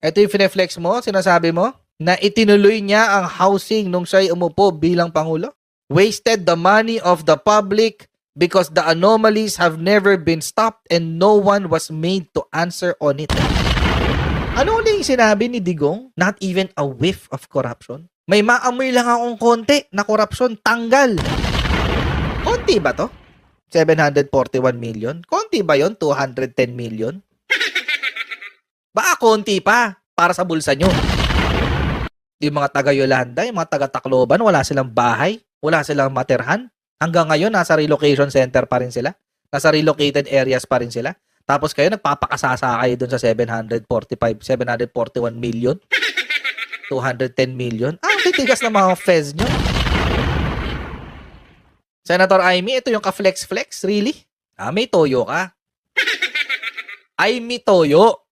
Ito yung fine-flex mo, sinasabi mo, na itinuloy niya ang housing nung siya'y umupo bilang Pangulo? Wasted the money of the public because the anomalies have never been stopped and no one was made to answer on it. Ano ulit yung sinabi ni Digong? Not even a whiff of corruption. May maamoy lang akong konti na korupsyon, tanggal. Konti ba to? 741 million? Konti ba yon? 210 million? Baka konti pa para sa bulsa nyo. Yung mga taga-Yolanda, yung mga taga-Tacloban, wala silang bahay, wala silang materhan. Hanggang ngayon, nasa relocation center pa rin sila. Nasa relocated areas pa rin sila. Tapos kayo, nagpapakasasa kayo dun sa 741 million. 210 million. Ah, titigas na mga fez nyo. Senator Amy, ito yung ka-flex-flex? Really? Ah, may toyo ka. Amy Toyo.